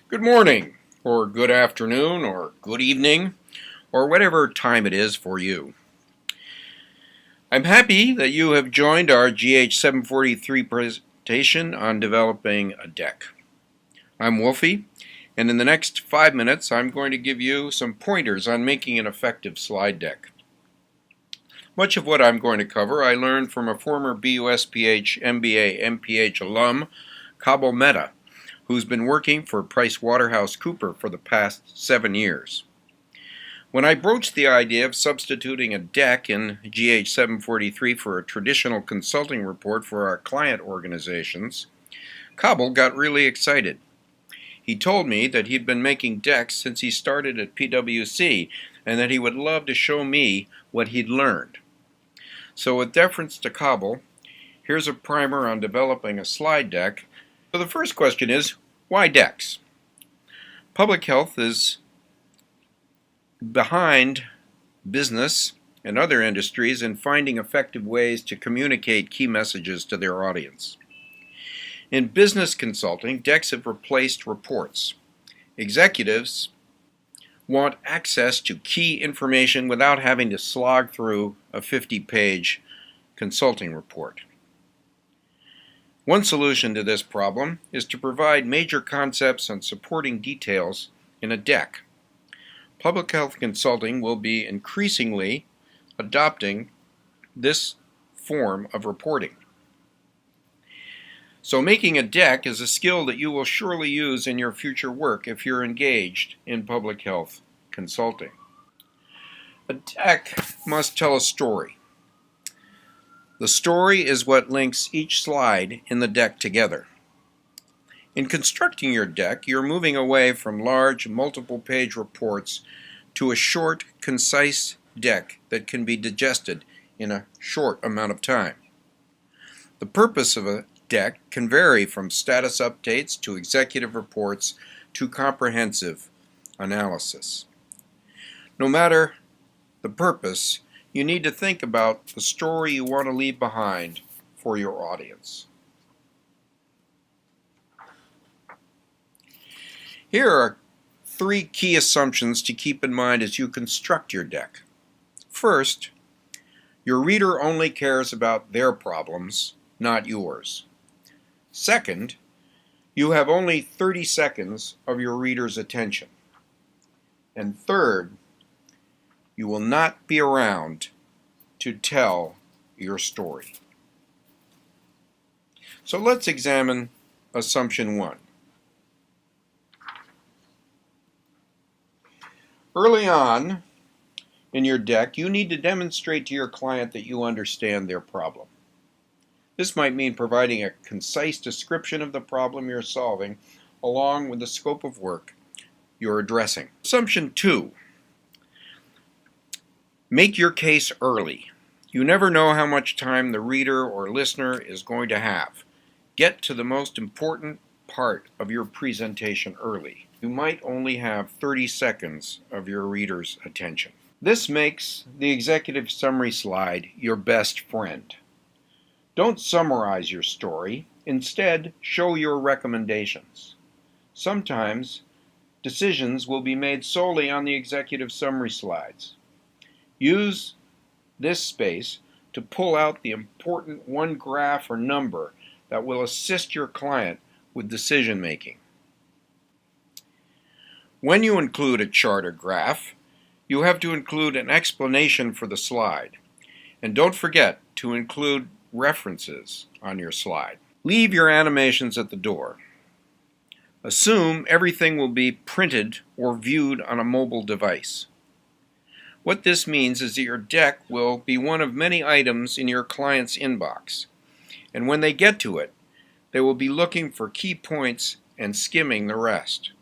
Good morning, or good afternoon, or good evening, or whatever time it is for you. I'm happy that you have joined our GH743 presentation on developing a deck. I'm Wolfie, and in the next 5 minutes I'm going to give you some pointers on making an effective slide deck. Much of what I'm going to cover I learned from a former BUSPH MBA MPH alum, Kabul Mehta, who's been working for PricewaterhouseCoopers for the past 7 years. When I broached the idea of substituting a deck in GH743 for a traditional consulting report for our client organizations, Kabul got really excited. He told me that he'd been making decks since he started at PwC and that he would love to show me what he'd learned. So with deference to Kabul, here's a primer on developing a slide deck. So the first question is, why decks? Public health is behind business and other industries in finding effective ways to communicate key messages to their audience. In business consulting, decks have replaced reports. Executives want access to key information without having to slog through a 50-page consulting report. One solution to this problem is to provide major concepts and supporting details in a deck. Public health consulting will be increasingly adopting this form of reporting. So making a deck is a skill that you will surely use in your future work if you're engaged in public health consulting. A deck must tell a story. The story is what links each slide in the deck together. In constructing your deck, you're moving away from large, multiple-page reports to a short, concise deck that can be digested in a short amount of time. The purpose of a deck can vary from status updates to executive reports to comprehensive analysis. No matter the purpose, you need to think about the story you want to leave behind for your audience. Here are 3 key assumptions to keep in mind as you construct your deck. First, your reader only cares about their problems, not yours. Second, you have only 30 seconds of your reader's attention. And third, you will not be around to tell your story. So let's examine assumption 1. Early on in your deck, you need to demonstrate to your client that you understand their problem. This might mean providing a concise description of the problem you're solving along with the scope of work you're addressing. Assumption 2. Make your case early. You never know how much time the reader or listener is going to have. Get to the most important part of your presentation early. You might only have 30 seconds of your reader's attention. This makes the executive summary slide your best friend. Don't summarize your story. Instead, show your recommendations. Sometimes, decisions will be made solely on the executive summary slides. Use this space to pull out the important one graph or number that will assist your client with decision making. When you include a chart or graph, you have to include an explanation for the slide. And don't forget to include references on your slide. Leave your animations at the door. Assume everything will be printed or viewed on a mobile device. What this means is that your deck will be one of many items in your client's inbox. And when they get to it, they will be looking for key points and skimming the rest.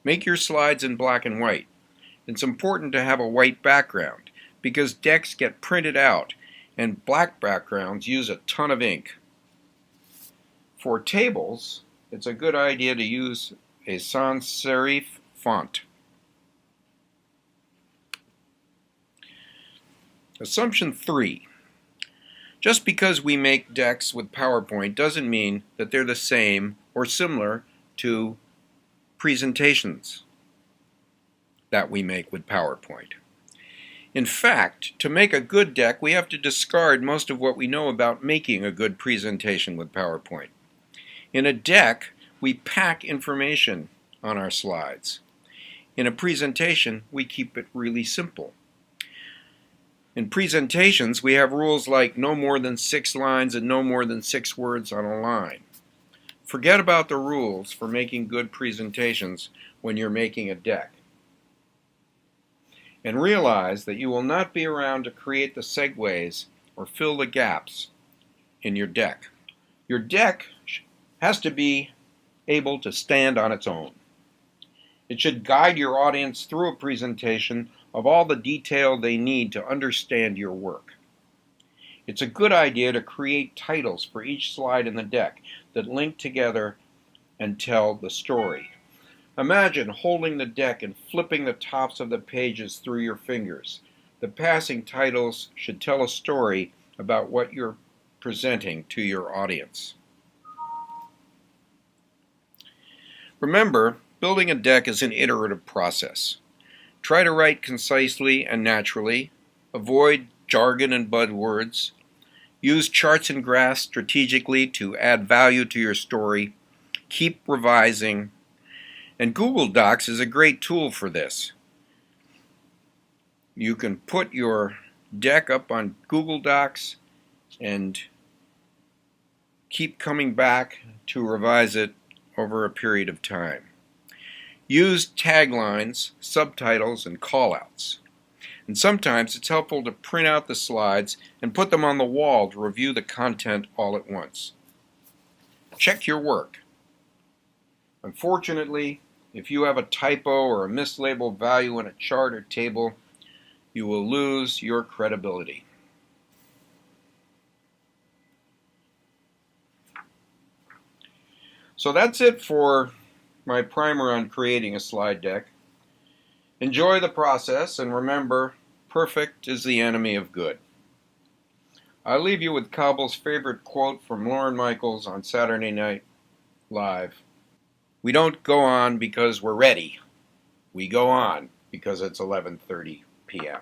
Make your slides in black and white. It's important to have a white background because decks get printed out and black backgrounds use a ton of ink. For tables, it's a good idea to use a sans serif font. Assumption 3. Just because we make decks with PowerPoint doesn't mean that they're the same or similar to presentations that we make with PowerPoint. In fact, to make a good deck, we have to discard most of what we know about making a good presentation with PowerPoint. In a deck, we pack information on our slides. In a presentation, we keep it really simple. In presentations, we have rules like no more than 6 lines and no more than 6 words on a line. Forget about the rules for making good presentations when you're making a deck. And realize that you will not be around to create the segues or fill the gaps in your deck. Your deck has to be able to stand on its own. It should guide your audience through a presentation of all the detail they need to understand your work. It's a good idea to create titles for each slide in the deck that link together and tell the story. Imagine holding the deck and flipping the tops of the pages through your fingers. The passing titles should tell a story about what you're presenting to your audience. Remember, building a deck is an iterative process. Try to write concisely and naturally. Avoid jargon and buzzwords. Use charts and graphs strategically to add value to your story. Keep revising. And Google Docs is a great tool for this. You can put your deck up on Google Docs and keep coming back to revise it over a period of time. Use taglines, subtitles, and callouts. And sometimes it's helpful to print out the slides and put them on the wall to review the content all at once. Check your work. Unfortunately, if you have a typo or a mislabeled value in a chart or table, you will lose your credibility. So that's it for my primer on creating a slide deck. Enjoy the process, and remember, perfect is the enemy of good. I'll leave you with Cobble's favorite quote from Lorne Michaels on Saturday Night Live. We don't go on because we're ready. We go on because it's 11:30 p.m.